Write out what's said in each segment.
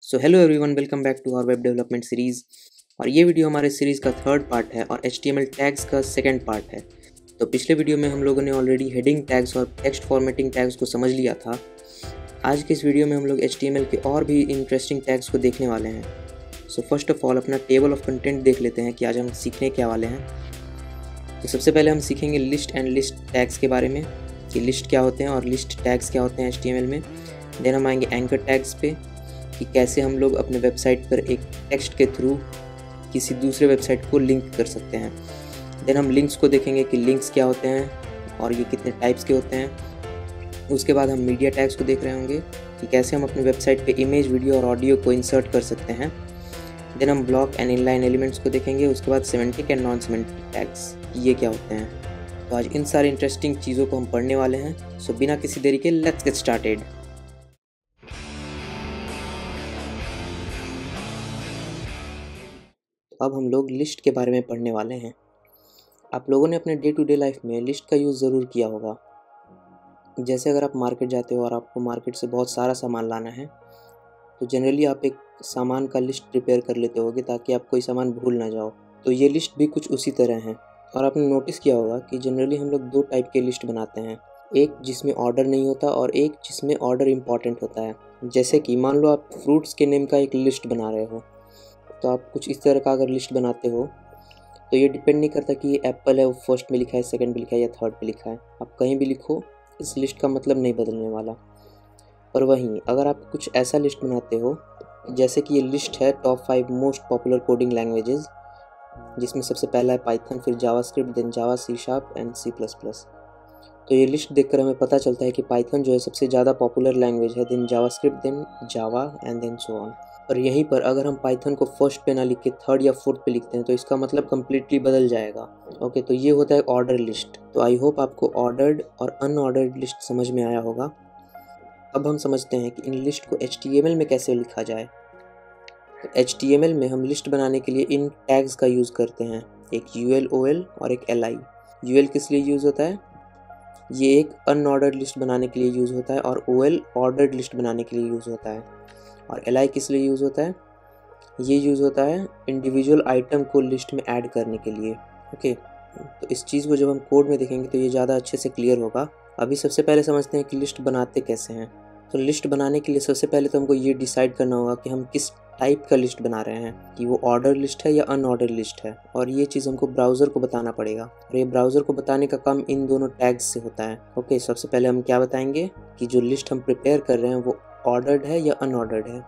So hello everyone, welcome back to our web development series. और ये video हमारे series का थर्ड पार्ट है और HTML टैग्स का सेकंड पार्ट है। तो पिछले वीडियो में हम लोगों ने ऑलरेडी हेडिंग टैग्स और टेक्स्ट फॉर्मेटिंग टैग्स को समझ लिया था। आज के इस वीडियो में हम लोग HTML के और भी इंटरेस्टिंग टैग्स को देखने वाले हैं। सो फर्स्ट ऑफ ऑल अपना टेबल ऑफ कंटेंट देख लेते हैं कि आज हम सीखने क्या वाले हैं। तो सबसे पहले हम सीखेंगे लिस्ट एंड लिस्ट टैग्स के बारे में कि लिस्ट क्या होते हैं और लिस्ट टैग्स क्या होते हैं HTML में। देन हम आएंगे एंकर टैग्स पे कि कैसे हम लोग अपने वेबसाइट पर एक टेक्स्ट के थ्रू किसी दूसरे वेबसाइट को लिंक कर सकते हैं। देन हम लिंक्स को देखेंगे कि लिंक्स क्या होते हैं और ये कितने टाइप्स के होते हैं। उसके बाद हम मीडिया टैग्स को देख रहे होंगे कि कैसे हम अपने वेबसाइट पे इमेज, वीडियो और ऑडियो को इंसर्ट कर सकते हैं। देन हम ब्लॉक एंड इनलाइन एलिमेंट्स को देखेंगे। उसके बाद semantic and non semantic tags ये क्या होते हैं। तो आज इन सारे इंटरेस्टिंग चीज़ों को हम पढ़ने वाले हैं। सो बिना किसी देरी के लेट्स गेट स्टार्टेड। अब हम लोग लिस्ट के बारे में पढ़ने वाले हैं। आप लोगों ने अपने डे टू डे लाइफ में लिस्ट का यूज़ ज़रूर किया होगा। जैसे अगर आप मार्केट जाते हो और आपको मार्केट से बहुत सारा सामान लाना है तो जनरली आप एक सामान का लिस्ट प्रिपेयर कर लेते होगे ताकि आप कोई सामान भूल ना जाओ। तो ये लिस्ट भी कुछ उसी तरह है। और आपने नोटिस किया होगा कि जनरली हम लोग दो टाइप के लिस्ट बनाते हैं, एक जिसमें ऑर्डर नहीं होता और एक जिसमें ऑर्डर इम्पॉर्टेंट होता है। जैसे कि मान लो आप फ्रूट्स के नेम का एक लिस्ट बना रहे हो, तो आप कुछ इस तरह का अगर लिस्ट बनाते हो तो ये डिपेंड नहीं करता कि ये एप्पल है वो फर्स्ट में लिखा है, सेकंड पे लिखा है या थर्ड पे लिखा है। आप कहीं भी लिखो, इस लिस्ट का मतलब नहीं बदलने वाला। पर वहीं अगर आप कुछ ऐसा लिस्ट बनाते हो जैसे कि ये लिस्ट है top 5 most popular coding languages, जिसमें सबसे पहला है पाइथन, फिर JavaScript, then Java, C sharp and C++। तो ये लिस्ट देखकर हमें पता चलता है कि पाइथन जो है सबसे ज़्यादा पॉपुलर लैंग्वेज है, then JavaScript, then Java and then so on. और यहीं पर अगर हम पाइथन को फर्स्ट पे ना लिख के थर्ड या फोर्थ पे लिखते हैं तो इसका मतलब कम्प्लीटली बदल जाएगा। ओके, तो ये होता है ऑर्डर लिस्ट। तो आई होप आपको ऑर्डर्ड और अनऑर्डर्ड लिस्ट समझ में आया होगा। अब हम समझते हैं कि इन लिस्ट को HTML में कैसे लिखा जाए। तो HTML में हम लिस्ट बनाने के लिए इन टैग्स का यूज़ करते हैं, एक UL, OL और एक LI। UL किस लिए यूज़ होता है? ये एक अनऑर्डर्ड लिस्ट बनाने के लिए यूज़ होता है और OL ऑर्डर्ड लिस्ट बनाने के लिए यूज़ होता है। और LI किस लिए यूज़ होता है? ये यूज़ होता है इंडिविजुअल आइटम को लिस्ट में ऐड करने के लिए। ओके, तो इस चीज़ को जब हम कोड में देखेंगे तो ये ज़्यादा अच्छे से क्लियर होगा। अभी सबसे पहले समझते हैं कि लिस्ट बनाते कैसे हैं। तो लिस्ट बनाने के लिए सबसे पहले तो हमको ये डिसाइड करना होगा कि हम किस टाइप का लिस्ट बना रहे हैं, कि वो ऑर्डर लिस्ट है या अनऑर्डर लिस्ट है। और ये चीज़ हमको ब्राउज़र को बताना पड़ेगा और ये ब्राउज़र को बताने का काम इन दोनों टैग्स से होता है। ओके, सबसे पहले हम क्या बताएंगे कि जो लिस्ट हम प्रिपेयर कर रहे हैं वो ऑर्डर्ड है या अनऑर्डर्ड है।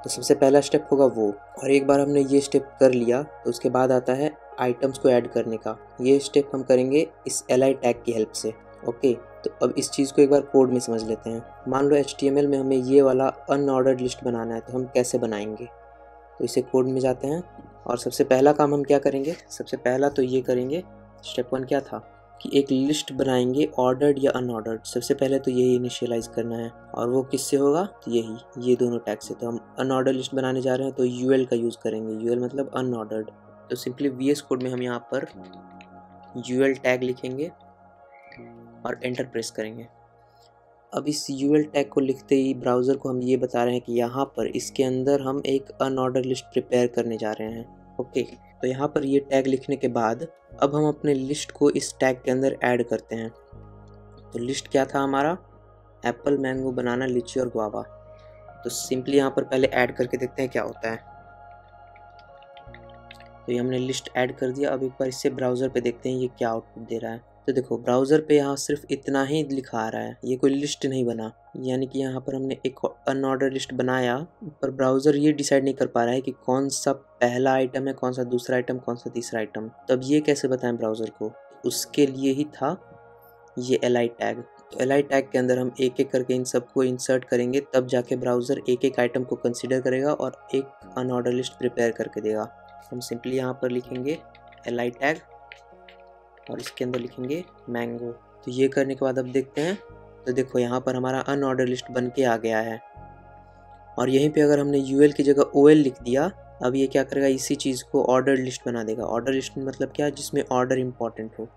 तो सबसे पहला स्टेप होगा वो। और एक बार हमने ये स्टेप कर लिया तो उसके बाद आता है आइटम्स को ऐड करने का। ये स्टेप हम करेंगे इस LI टैग की हेल्प से। ओके, तो अब इस चीज़ को एक बार कोड में समझ लेते हैं। मान लो HTML में हमें ये वाला अनऑर्डर्ड लिस्ट बनाना है, तो हम कैसे बनाएंगे। तो इसे कोड में जाते हैं और सबसे पहला काम हम क्या करेंगे, सबसे पहला तो ये करेंगे, स्टेप 1 क्या था कि एक लिस्ट बनाएंगे ऑर्डर्ड या अनऑर्डर्ड। सबसे पहले तो यही इनिशियलाइज करना है और वो किससे होगा, तो यही ये दोनों टैग से। तो हम अनऑर्डर लिस्ट बनाने जा रहे हैं तो UL का यूज़ करेंगे। UL मतलब अनऑर्डर्ड। तो सिंपली VS कोड में हम यहाँ पर UL टैग लिखेंगे और एंटर प्रेस करेंगे। अब इस UL टैग को लिखते ही ब्राउज़र को हम ये बता रहे हैं कि यहाँ पर इसके अंदर हम एक अनऑर्डर लिस्ट प्रिपेयर करने जा रहे हैं। ओके, तो यहाँ पर ये टैग लिखने के बाद अब हम अपने लिस्ट को इस टैग के अंदर ऐड करते हैं। तो लिस्ट क्या था हमारा, एप्पल, मैंगो, बनाना, लीची और गुआवा। तो सिंपली यहाँ पर पहले ऐड करके देखते हैं क्या होता है। तो ये हमने लिस्ट ऐड कर दिया। अब एक बार इससे ब्राउज़र पे देखते हैं ये क्या आउटपुट दे रहा है। तो देखो ब्राउज़र पे यहाँ सिर्फ इतना ही लिखा आ रहा है, ये कोई लिस्ट नहीं बना। यानी कि यहाँ पर हमने एक अनऑर्डर लिस्ट बनाया पर ब्राउज़र ये डिसाइड नहीं कर पा रहा है कि कौन सा पहला आइटम है, कौन सा दूसरा आइटम, कौन सा तीसरा आइटम। तब ये कैसे बताएं ब्राउज़र को, उसके लिए ही था ये LI टैग। तो LI टैग के अंदर हम एक एक करके इन सबको इंसर्ट करेंगे, तब जाके ब्राउज़र एक एक आइटम को कंसिडर करेगा और एक अनऑर्डर लिस्ट प्रिपेयर करके देगा। हम सिंपली यहाँ पर लिखेंगे LI टैग और इसके अंदर लिखेंगे मैंगो। तो ये करने के बाद अब देखते हैं, तो देखो यहाँ पर हमारा अनऑर्डर लिस्ट बन के आ गया है। और यहीं पे अगर हमने UL की जगह OL लिख दिया, अब ये क्या करेगा, इसी चीज़ को ऑर्डर लिस्ट बना देगा। ऑर्डर लिस्ट मतलब क्या, जिसमें ऑर्डर इम्पॉर्टेंट हो,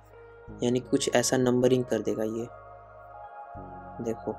यानी कुछ ऐसा नंबरिंग कर देगा ये। देखो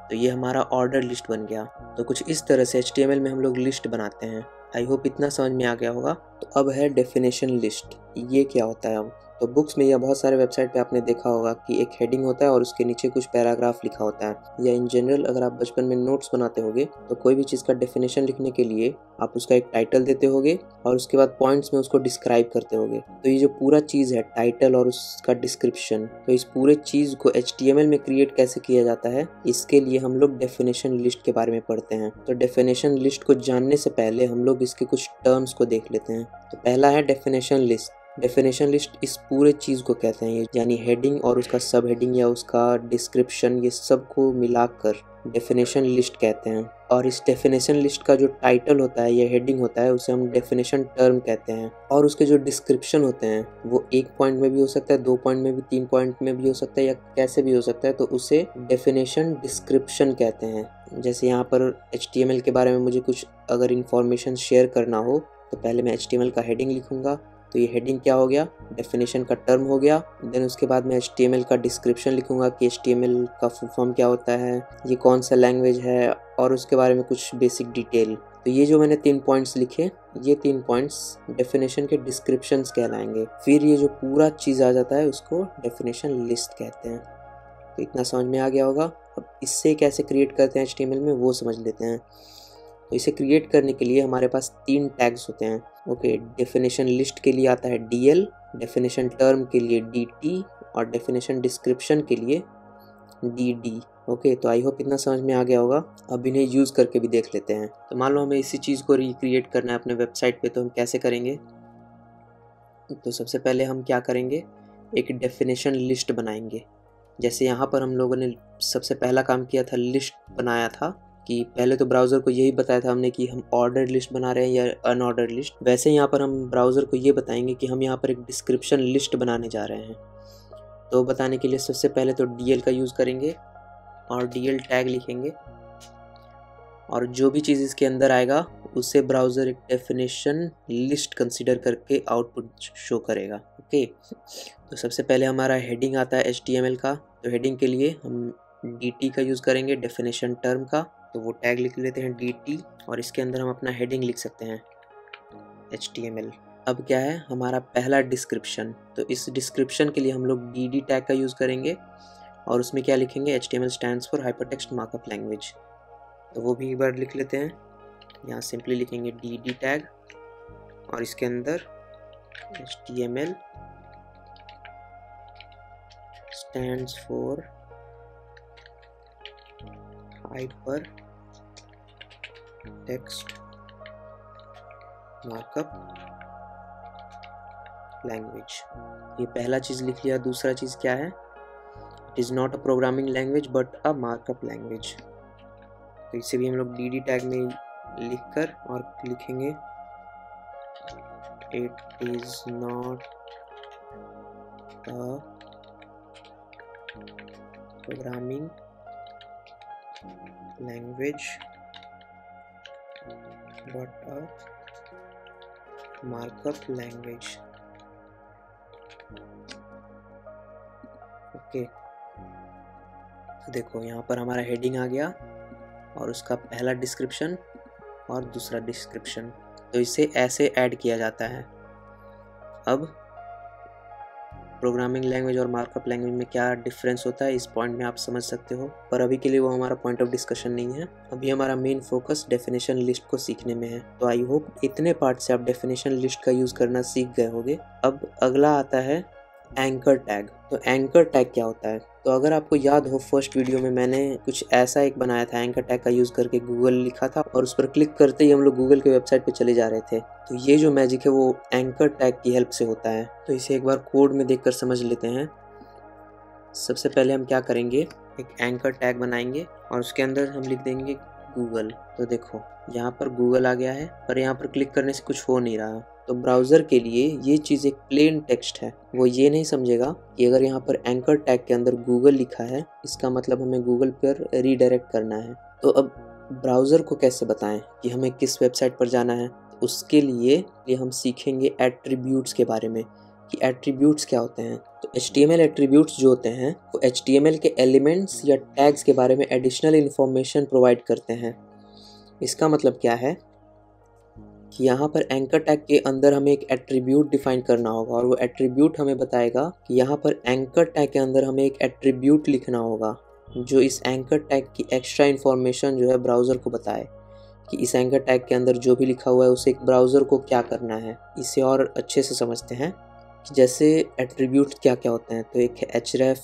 तो ये हमारा ऑर्डर लिस्ट बन गया। तो कुछ इस तरह से HTML में हम लोग लिस्ट बनाते हैं। आई होप इतना समझ में आ गया होगा। तो अब है डेफिनेशन लिस्ट, ये क्या होता है। अब तो बुक्स में या बहुत सारे वेबसाइट पे आपने देखा होगा कि एक हेडिंग होता है और उसके नीचे कुछ पैराग्राफ लिखा होता है। या इन जनरल अगर आप बचपन में नोट्स बनाते होगे तो कोई भी चीज़ का डेफिनेशन लिखने के लिए आप उसका एक टाइटल देते होगे और उसके बाद पॉइंट्स में उसको डिस्क्राइब करते होगे। तो ये जो पूरा चीज़ है, टाइटल और उसका डिस्क्रिप्शन, तो इस पूरे चीज़ को HTML में क्रिएट कैसे किया जाता है, इसके लिए हम लोग डेफिनेशन लिस्ट के बारे में पढ़ते हैं। तो डेफिनेशन लिस्ट को जानने से पहले हम लोग इसके कुछ टर्म्स को देख लेते हैं। तो पहला है डेफिनेशन लिस्ट। डेफिनेशन लिस्ट इस पूरे चीज़ को कहते हैं, यानी हेडिंग और उसका सब हेडिंग या उसका डिस्क्रिप्शन, ये सब को मिलाकर डेफिनेशन लिस्ट कहते हैं। और इस डेफिनेशन लिस्ट का जो टाइटल होता है या हेडिंग होता है उसे हम डेफिनेशन टर्म कहते हैं। और उसके जो डिस्क्रिप्शन होते हैं वो 1 पॉइंट में भी हो सकता है, 2 पॉइंट में भी, 3 पॉइंट में भी हो सकता है, या कैसे भी हो सकता है, तो उसे डेफिनेशन डिस्क्रिप्शन कहते हैं। जैसे यहाँ पर HTML के बारे में मुझे कुछ अगर इन्फॉर्मेशन शेयर करना हो तो पहले मैं HTML का हेडिंग लिखूंगा। तो ये हेडिंग क्या हो गया, डेफिनेशन का टर्म हो गया। देन उसके बाद मैं HTML का डिस्क्रिप्शन लिखूंगा कि HTML का फुल फॉर्म क्या होता है, ये कौन सा लैंग्वेज है, और उसके बारे में कुछ बेसिक डिटेल। तो ये जो मैंने 3 पॉइंट्स लिखे, ये 3 पॉइंट्स डेफिनेशन के डिस्क्रिप्शंस कहलाएंगे। फिर ये जो पूरा चीज़ आ जाता है उसको डेफिनेशन लिस्ट कहते हैं। तो इतना समझ में आ गया होगा। अब इससे कैसे क्रिएट करते हैं HTML में वो समझ लेते हैं। तो इसे क्रिएट करने के लिए हमारे पास 3 टैग्स होते हैं। ओके, डेफिनेशन लिस्ट के लिए आता है DL, डेफिनेशन टर्म के लिए DT और डेफिनेशन डिस्क्रिप्शन के लिए DD। ओके, तो आई होप इतना समझ में आ गया होगा। अब इन्हें यूज़ करके भी देख लेते हैं। तो मान लो हमें इसी चीज़ को रिक्रिएट करना है अपने वेबसाइट पे, तो हम कैसे करेंगे। तो सबसे पहले हम क्या करेंगे, एक डेफिनेशन लिस्ट बनाएंगे। जैसे यहाँ पर हम लोगों ने सबसे पहला काम किया था, लिस्ट बनाया था। कि पहले तो ब्राउज़र को यही बताया था हमने कि हम ऑर्डर लिस्ट बना रहे हैं या अनऑर्डर लिस्ट। वैसे यहाँ पर हम ब्राउज़र को ये बताएंगे कि हम यहाँ पर एक डिस्क्रिप्शन लिस्ट बनाने जा रहे हैं। तो बताने के लिए सबसे पहले तो DL का यूज़ करेंगे और DL टैग लिखेंगे, और जो भी चीज़ इसके अंदर आएगा उसे ब्राउज़र एक डेफिनेशन लिस्ट कंसीडर करके आउटपुट शो करेगा। ओके, तो सबसे पहले हमारा हेडिंग आता है HTML का। तो हेडिंग के लिए हम DT का यूज़ करेंगे, डेफिनेशन टर्म का। तो वो टैग लिख लेते हैं DT, और इसके अंदर हम अपना हेडिंग लिख सकते हैं HTML। अब क्या है हमारा पहला डिस्क्रिप्शन। तो इस डिस्क्रिप्शन के लिए हम लोग DD टैग का यूज़ करेंगे, और उसमें क्या लिखेंगे, HTML stands for hypertext markup language. तो वो भी एक बार लिख लेते हैं। यहाँ सिंपली लिखेंगे DD टैग, और इसके अंदर HTML stands for hyper text markup language. ये पहला चीज़ लिख लिया। दूसरा चीज़ क्या है, it is not a programming language but a markup language. तो इसे भी हम लोग DD टैग में लिखकर और लिखेंगे it is not a programming language but a markup language। Okay, तो देखो यहाँ पर हमारा हेडिंग आ गया और उसका पहला डिस्क्रिप्शन और दूसरा डिस्क्रिप्शन। तो इसे ऐसे ऐड किया जाता है। अब प्रोग्रामिंग लैंग्वेज और मार्कअप लैंग्वेज में क्या डिफरेंस होता है इस पॉइंट में आप समझ सकते हो, पर अभी के लिए वो हमारा पॉइंट ऑफ डिस्कशन नहीं है। अभी हमारा मेन फोकस डेफिनेशन लिस्ट को सीखने में है। तो आई होप इतने पार्ट से आप डेफिनेशन लिस्ट का यूज़ करना सीख गए होंगे। अब अगला आता है एंकर टैग। तो एंकर टैग क्या होता है, तो अगर आपको याद हो फर्स्ट वीडियो में मैंने कुछ ऐसा एक बनाया था, एंकर टैग का यूज़ करके गूगल लिखा था और उस पर क्लिक करते ही हम लोग गूगल के वेबसाइट पे चले जा रहे थे। तो ये जो मैजिक है वो एंकर टैग की हेल्प से होता है। तो इसे एक बार कोड में देखकर समझ लेते हैं। सबसे पहले हम क्या करेंगे, एक एंकर टैग बनाएंगे और उसके अंदर हम लिख देंगे गूगल। तो देखो यहाँ पर गूगल आ गया है, पर यहाँ पर क्लिक करने से कुछ हो नहीं रहा। तो ब्राउज़र के लिए ये चीज़ एक प्लेन टेक्स्ट है, वो ये नहीं समझेगा कि अगर यहाँ पर एंकर टैग के अंदर गूगल लिखा है इसका मतलब हमें गूगल पर रीडायरेक्ट करना है। तो अब ब्राउज़र को कैसे बताएं कि हमें किस वेबसाइट पर जाना है। उसके लिए हम सीखेंगे एट्रीब्यूट्स के बारे में। कि एट्रीब्यूट्स क्या होते हैं। तो HTML एट्रीब्यूट्स जो होते हैं वो HTML के एलिमेंट्स या टैग्स के बारे में एडिशनल इन्फॉर्मेशन प्रोवाइड करते हैं। इसका मतलब क्या है कि यहाँ पर एंकर टैग के अंदर हमें एक एट्रीब्यूट डिफाइन करना होगा और वो एट्रीब्यूट हमें बताएगा कि यहाँ पर एंकर टैग के अंदर हमें एक एट्रीब्यूट लिखना होगा जो इस एंकर टैग की एक्स्ट्रा इन्फॉर्मेशन जो है ब्राउज़र को बताए कि इस एंकर टैग के अंदर जो भी लिखा हुआ है उसे एक ब्राउज़र को क्या करना है। इसे और अच्छे से समझते हैं कि जैसे एट्रीब्यूट क्या क्या होते हैं। तो एक है href,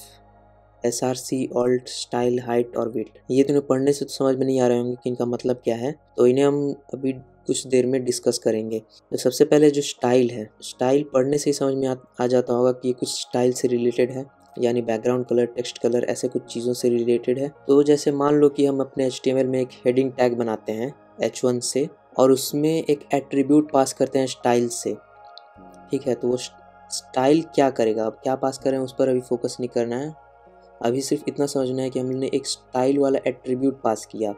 src, alt, style, height और विड्थ। ये तो पढ़ने से तो समझ में नहीं आ रहे होंगे कि इनका मतलब क्या है, तो इन्हें हम अभी कुछ देर में डिस्कस करेंगे। तो सबसे पहले जो स्टाइल है, स्टाइल पढ़ने से ही समझ में आ जाता होगा कि ये कुछ स्टाइल से रिलेटेड है, यानी बैकग्राउंड कलर, टेक्स्ट कलर, ऐसे कुछ चीज़ों से रिलेटेड है। तो जैसे मान लो कि हम अपने HTML में एक हेडिंग टैग बनाते हैं h1 से और उसमें एक एट्रीब्यूट पास करते हैं स्टाइल से, ठीक है। तो वो स्टाइल क्या करेगा, अब क्या पास करें उस पर अभी फोकस नहीं करना है, अभी सिर्फ इतना समझना है कि हमने एक स्टाइल वाला एट्रीब्यूट पास किया।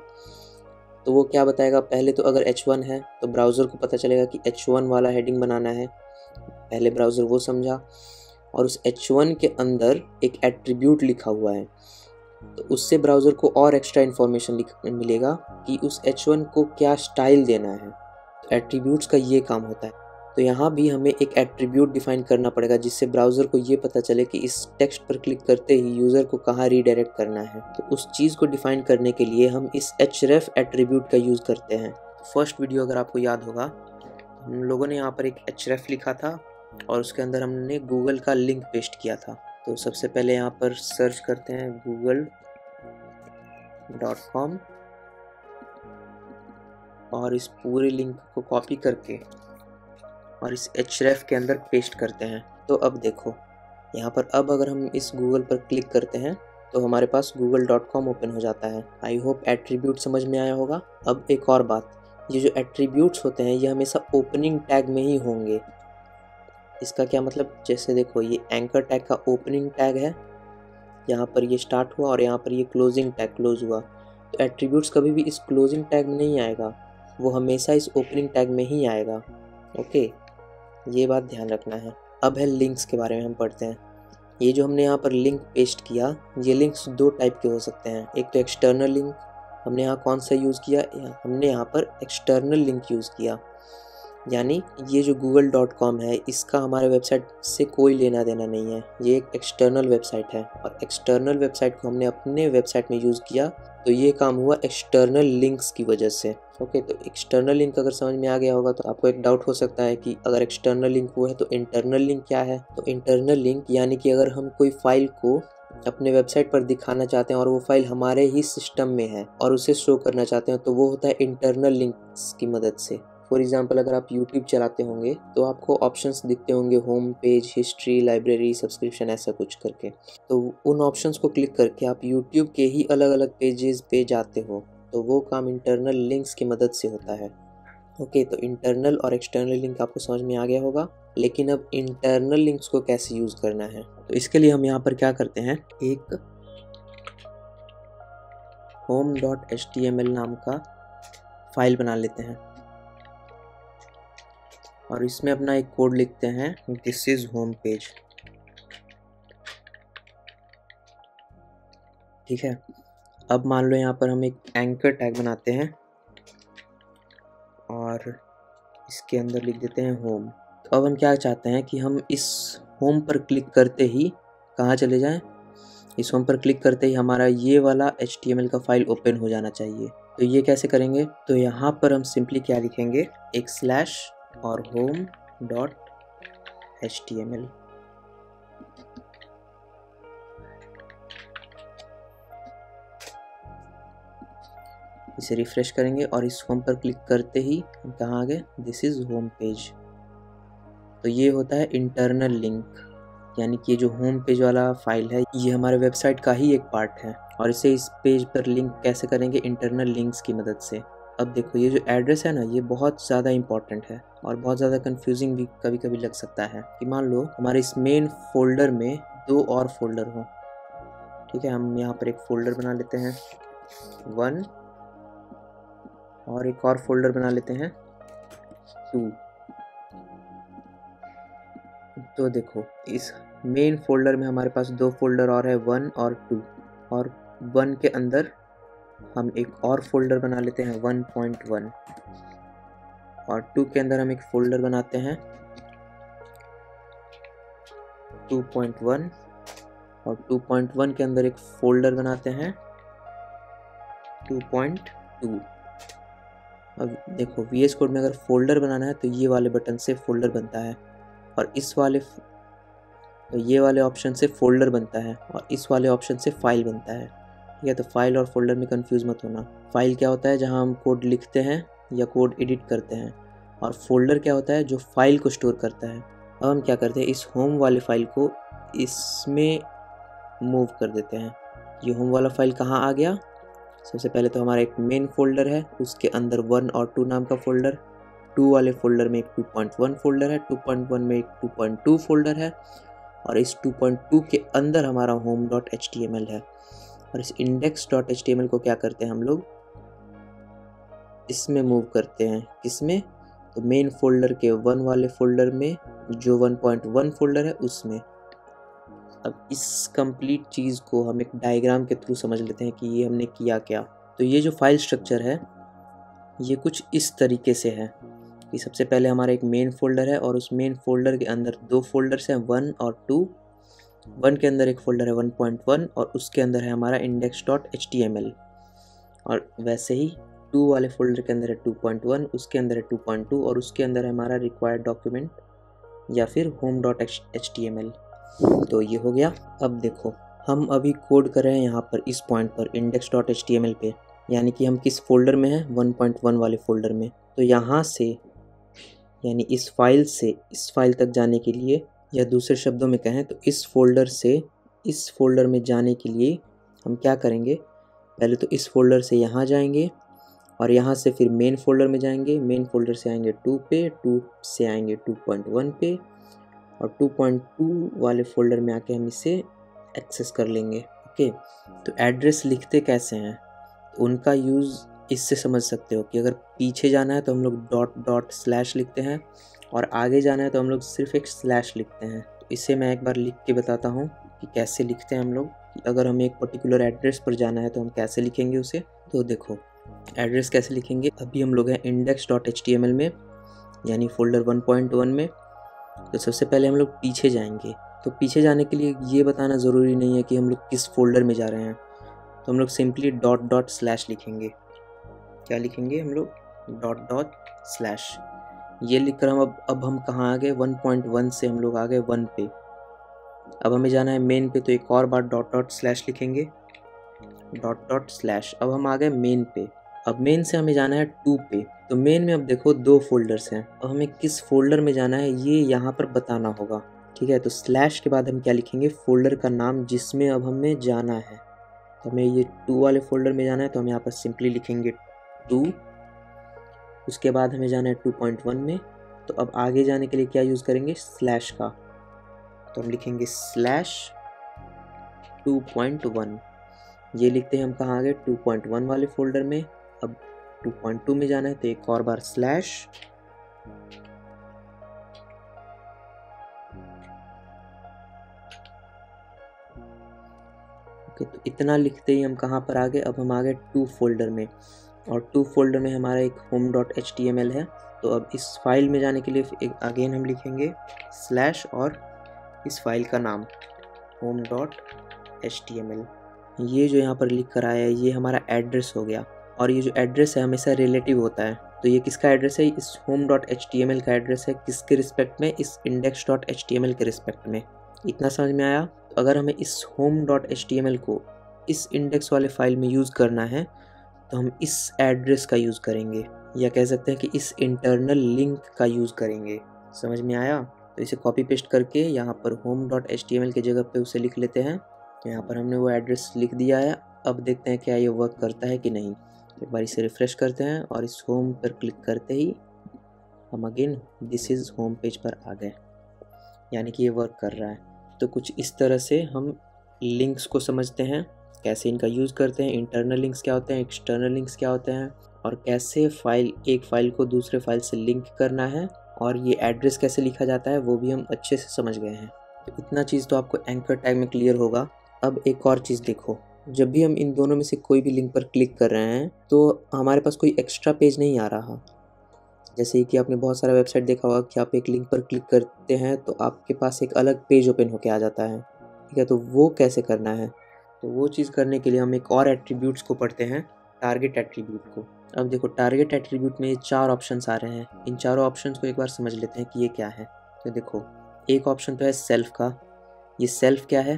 तो वो क्या बताएगा, पहले तो अगर h1 है तो ब्राउज़र को पता चलेगा कि h1 वाला हेडिंग बनाना है, पहले ब्राउज़र वो समझा और उस h1 के अंदर एक एट्रीब्यूट लिखा हुआ है, तो उससे ब्राउज़र को और एक्स्ट्रा इन्फॉर्मेशन मिलेगा कि उस h1 को क्या स्टाइल देना है। तो एट्रीब्यूट्स का ये काम होता है। तो यहाँ भी हमें एक एट्रीब्यूट डिफाइन करना पड़ेगा जिससे ब्राउज़र को ये पता चले कि इस टेक्स्ट पर क्लिक करते ही यूज़र को कहाँ रीडायरेक्ट करना है। तो उस चीज़ को डिफाइन करने के लिए हम इस href एट्रीब्यूट का यूज़ करते हैं। फर्स्ट वीडियो अगर आपको याद होगा, हम लोगों ने यहाँ पर एक href लिखा था और उसके अंदर हमने गूगल का लिंक पेस्ट किया था। तो सबसे पहले यहाँ पर सर्च करते हैं google.com और इस पूरे लिंक को कॉपी करके और इस href के अंदर पेस्ट करते हैं। तो अब देखो यहाँ पर, अब अगर हम इस गूगल पर क्लिक करते हैं तो हमारे पास google.com ओपन हो जाता है। आई होप एट्रीब्यूट समझ में आया होगा। अब एक और बात, ये जो एट्रीब्यूट्स होते हैं ये हमेशा ओपनिंग टैग में ही होंगे। इसका क्या मतलब, जैसे देखो ये एंकर टैग का ओपनिंग टैग है, यहाँ पर ये स्टार्ट हुआ और यहाँ पर ये क्लोजिंग टैग क्लोज हुआ। तो एट्रीब्यूट्स कभी भी इस क्लोजिंग टैग में नहीं आएगा, वो हमेशा इस ओपनिंग टैग में ही आएगा। ओके, ये बात ध्यान रखना है। अब है लिंक्स के बारे में हम पढ़ते हैं। ये जो हमने यहाँ पर लिंक पेस्ट किया, ये लिंक्स दो टाइप के हो सकते हैं। एक तो एक्सटर्नल लिंक, हमने यहाँ कौन सा यूज़ किया, हमने यहाँ पर एक्सटर्नल लिंक यूज़ किया, यानी ये जो google.com है इसका हमारे वेबसाइट से कोई लेना देना नहीं है, ये एक एक्सटर्नल वेबसाइट है और एक्सटर्नल वेबसाइट को हमने अपने वेबसाइट में यूज़ किया, तो ये काम हुआ एक्सटर्नल लिंक्स की वजह से। ओके, तो एक्सटर्नल लिंक अगर समझ में आ गया होगा तो आपको एक डाउट हो सकता है कि अगर एक्सटर्नल लिंक वो है तो इंटरनल लिंक क्या है। तो इंटरनल लिंक यानी कि अगर हम कोई फाइल को अपने वेबसाइट पर दिखाना चाहते हैं और वो फाइल हमारे ही सिस्टम में है और उसे शो करना चाहते हैं, तो वो होता है इंटरनल लिंक्स की मदद से। फॉर एग्जाम्पल, अगर आप यूट्यूब चलाते होंगे तो आपको ऑप्शंस दिखते होंगे, home page, history, library, subscription, ऐसा कुछ करके। तो उन ऑप्शंस को क्लिक करके आप यूट्यूब के ही अलग अलग पेजेस पे जाते हो, तो वो काम इंटरनल लिंक्स की मदद से होता है। ओके, तो इंटरनल और एक्सटर्नल लिंक आपको समझ में आ गया होगा। लेकिन अब इंटरनल लिंक्स को कैसे यूज़ करना है, तो इसके लिए हम यहाँ पर क्या करते हैं, एक home.html नाम का फाइल बना लेते हैं और इसमें अपना एक कोड लिखते हैं, दिस इज होम पेज। ठीक है, अब मान लो यहाँ पर हम एक एंकर टैग बनाते हैं और इसके अंदर लिख देते हैं होम। तो अब हम क्या चाहते हैं कि हम इस होम पर क्लिक करते ही कहाँ चले जाएं, इस होम पर क्लिक करते ही हमारा ये वाला HTML का फाइल ओपन हो जाना चाहिए। तो ये कैसे करेंगे, तो यहाँ पर हम सिंपली क्या लिखेंगे, एक स्लैश और home.html। इसे रिफ्रेश करेंगे और इस होम पर क्लिक करते ही हम कहाँ आ गए, दिस इज होम पेज। तो ये होता है इंटरनल लिंक, यानी कि ये जो होम पेज वाला फाइल है ये हमारे वेबसाइट का ही एक पार्ट है और इसे इस पेज पर लिंक कैसे करेंगे, इंटरनल लिंक्स की मदद से। अब देखो ये जो एड्रेस है ना, ये बहुत ज़्यादा इंपॉर्टेंट है और बहुत ज़्यादा कंफ्यूजिंग भी कभी कभी लग सकता है कि मान लो हमारे इस मेन फोल्डर में दो और फोल्डर हो। ठीक है, हम यहाँ पर एक फोल्डर बना लेते हैं 1 और एक और फोल्डर बना लेते हैं 2। तो देखो इस मेन फोल्डर में हमारे पास दो फोल्डर और है, 1 और 2, और 1 के अंदर हम एक और फोल्डर बना लेते हैं 1.1, और 2 के अंदर हम एक फोल्डर बनाते हैं 2.1, और 2.1 के अंदर एक फोल्डर बनाते हैं 2.2। अब देखो VS कोड में अगर फोल्डर बनाना है तो ये वाले बटन से फोल्डर बनता है, और ये वाले ऑप्शन से फोल्डर बनता है, और इस वाले ऑप्शन से फाइल बनता है। ठीक है, तो फाइल और फोल्डर में कंफ्यूज मत होना। फाइल क्या होता है, जहां हम कोड लिखते हैं या कोड एडिट करते हैं, और फोल्डर क्या होता है, जो फाइल को स्टोर करता है। अब हम क्या करते हैं, इस होम वाले फाइल को इसमें मूव कर देते हैं। ये होम वाला फाइल कहाँ आ गया, सबसे पहले तो हमारा एक मेन फोल्डर है, उसके अंदर 1 और 2 नाम का फोल्डर, 2 वाले फोल्डर में एक 2.1 फोल्डर है, 2.1 में एक 2.2 फोल्डर है, और इस 2.2 के अंदर हमारा home.html है। और इस index.html को क्या करते हैं हम लोग, इसमें मूव करते हैं। किसमें, तो मेन फोल्डर के 1 वाले फोल्डर में, जो 1.1 फोल्डर है उसमें। अब इस कंप्लीट चीज़ को हम एक डायग्राम के थ्रू समझ लेते हैं कि ये हमने किया क्या। तो ये जो फाइल स्ट्रक्चर है ये कुछ इस तरीके से है कि सबसे पहले हमारा एक मेन फोल्डर है, और उस मेन फोल्डर के अंदर दो फोल्डर्स हैं 1 और 2। 1 के अंदर एक फोल्डर है 1.1, और उसके अंदर है हमारा index.html, और वैसे ही 2 वाले फोल्डर के अंदर है 2.1, उसके अंदर है 2.2, और उसके अंदर है हमारा रिक्वायर्ड डॉक्यूमेंट या फिर home.html। तो ये हो गया। अब देखो हम अभी कोड कर रहे हैं यहाँ पर इस पॉइंट पर index.html पे, यानी कि हम किस फोल्डर में हैं, 1.1 वाले फोल्डर में। तो यहाँ से यानी इस फाइल से इस फाइल तक जाने के लिए, या दूसरे शब्दों में कहें तो इस फोल्डर से इस फोल्डर में जाने के लिए हम क्या करेंगे, पहले तो इस फोल्डर से यहाँ जाएंगे, और यहाँ से फिर मेन फोल्डर में जाएंगे, मेन फोल्डर से आएंगे 2 पे, 2 से आएंगे 2.1 पे, और 2.2 वाले फोल्डर में आके हम इसे एक्सेस कर लेंगे। ओके, तो एड्रेस लिखते कैसे हैं, तो उनका यूज़ इससे समझ सकते हो कि अगर पीछे जाना है तो हम लोग डॉट डॉट स्लैश लिखते हैं, और आगे जाना है तो हम लोग सिर्फ एक स्लैश लिखते हैं। तो इसे मैं एक बार लिख के बताता हूँ कि कैसे लिखते हैं हम लोग, कि अगर हमें एक पर्टिकुलर एड्रेस पर जाना है तो हम कैसे लिखेंगे उसे। तो देखो एड्रेस कैसे लिखेंगे, अभी हम लोग हैं index.html में, यानी फोल्डर 1.1 में। तो सबसे पहले हम लोग पीछे जाएंगे। तो पीछे जाने के लिए ये बताना ज़रूरी नहीं है कि हम लोग किस फोल्डर में जा रहे हैं, तो हम लोग सिंपली डॉट डॉट स्लैश लिखेंगे। क्या लिखेंगे हम लोग, डॉट डॉट स्लैश। ये लिखकर अब हम कहाँ आ गए, 1.1 से हम लोग आ गए 1 पे। अब हमें जाना है मेन पे, तो एक और बार डॉट डॉट स्लैश लिखेंगे, डॉट डॉट स्लैश। अब हम आ गए मेन पे। अब मेन से हमें जाना है 2 पे। तो मेन में अब देखो 2 फोल्डर्स हैं, अब हमें किस फोल्डर में जाना है ये यहाँ पर बताना होगा। ठीक है, तो स्लैश के बाद हम क्या लिखेंगे, फोल्डर का नाम जिसमें अब हमें जाना है। तो हमें ये 2 वाले फोल्डर में जाना है, तो हम यहाँ पर सिंपली लिखेंगे 2। उसके बाद हमें जाना है 2.1 में। तो अब आगे जाने के लिए क्या यूज़ करेंगे, स्लैश का। तो हम लिखेंगे स्लैश 2.1। ये लिखते हैं हम कहाँ आ गए, 2.1 वाले फोल्डर में। अब 2.2 में जाना है, तो एक और बार स्लैश। ओके, तो इतना लिखते ही हम कहाँ पर आ गए, अब हम आ गए 2 फोल्डर में, और 2 फोल्डर में हमारा एक home.html है। तो अब इस फाइल में जाने के लिए एक अगेन हम लिखेंगे स्लैश और इस फाइल का नाम home.html। ये जो यहाँ पर लिख कर आया है ये हमारा एड्रेस हो गया, और ये जो एड्रेस है हमेशा रिलेटिव होता है। तो ये किसका एड्रेस है, इस home.html का एड्रेस है, किसके रिस्पेक्ट में, इस index.html के रिस्पेक्ट में। इतना समझ में आया। तो अगर हमें इस home.html को इस इंडेक्स वाले फाइल में यूज़ करना है तो हम इस एड्रेस का यूज़ करेंगे, या कह सकते हैं कि इस इंटरनल लिंक का यूज़ करेंगे। समझ में आया। तो इसे कॉपी पेस्ट करके यहाँ पर home.html की जगह पे उसे लिख लेते हैं। तो यहाँ पर हमने वो एड्रेस लिख दिया है। अब देखते हैं क्या ये वर्क करता है कि नहीं। एक बार इसे रिफ़्रेश करते हैं, और इस होम पर क्लिक करते ही हम again this is home page पर आ गए, यानी कि ये वर्क कर रहा है। तो कुछ इस तरह से हम लिंक्स को समझते हैं, कैसे इनका यूज़ करते हैं, इंटरनल लिंक्स क्या होते हैं, एक्सटर्नल लिंक्स क्या होते हैं, और कैसे एक फ़ाइल को दूसरे फाइल से लिंक करना है, और ये एड्रेस कैसे लिखा जाता है वो भी हम अच्छे से समझ गए हैं। तो इतना चीज़ तो आपको एंकर टैग में क्लियर होगा। अब एक और चीज़ देखो, जब भी हम इन दोनों में से कोई भी लिंक पर क्लिक कर रहे हैं तो हमारे पास कोई एक्स्ट्रा पेज नहीं आ रहा। जैसे कि आपने बहुत सारा वेबसाइट देखा होगा कि आप एक लिंक पर क्लिक करते हैं तो आपके पास एक अलग पेज ओपन होके आ जाता है, ठीक है। तो वो कैसे करना है, तो वो चीज़ करने के लिए हम एक और एट्रीब्यूट्स को पढ़ते हैं, टारगेट एट्रीब्यूट को। अब देखो, टारगेट एट्रीब्यूट में 4 ऑप्शंस आ रहे हैं। इन चारों ऑप्शंस को एक बार समझ लेते हैं कि ये क्या है। तो देखो, एक ऑप्शन तो है सेल्फ का। ये सेल्फ क्या है,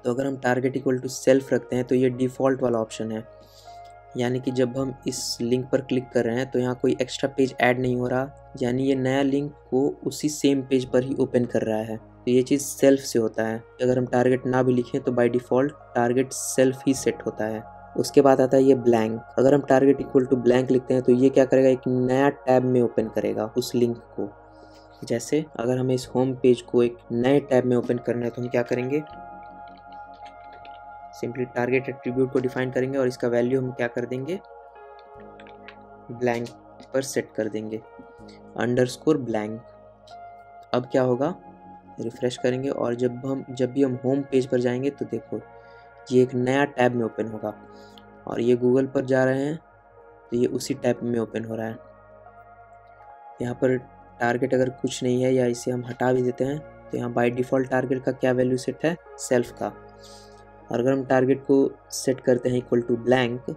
तो अगर हम टारगेट इक्वल टू सेल्फ रखते हैं तो ये डिफ़ॉल्ट वाला ऑप्शन है। यानी कि जब हम इस लिंक पर क्लिक कर रहे हैं तो यहाँ कोई एक्स्ट्रा पेज ऐड नहीं हो रहा, यानी ये नया लिंक को उसी सेम पेज पर ही ओपन कर रहा है। तो ये चीज़ सेल्फ से होता है। अगर हम टारगेट ना भी लिखें तो by default target self he set होता है। उसके बाद आता है ये ब्लैंक। अगर हम टारगेट इक्वल टू ब्लैंक लिखते हैं तो ये क्या करेगा, एक नया टैब में ओपन करेगा उस लिंक को। जैसे अगर हमें इस होम पेज को एक नए टैब में ओपन करना है तो हम क्या करेंगे, सिंपली टारगेट एट्रीब्यूट को डिफाइन करेंगे और इसका वैल्यू हम क्या कर देंगे, ब्लैंक पर सेट कर देंगे, अंडरस्कोर ब्लैंक। अब क्या होगा, रिफ्रेश करेंगे और जब भी हम होम पेज पर जाएंगे तो देखो ये एक नया टैब में ओपन होगा। और ये गूगल पर जा रहे हैं तो ये उसी टैब में ओपन हो रहा है। यहाँ पर टारगेट अगर कुछ नहीं है या इसे हम हटा भी देते हैं तो यहाँ बाय डिफ़ॉल्ट टारगेट का क्या वैल्यू सेट है, सेल्फ का। और अगर हम टारगेट को सेट करते हैं इक्वल टू ब्लैंक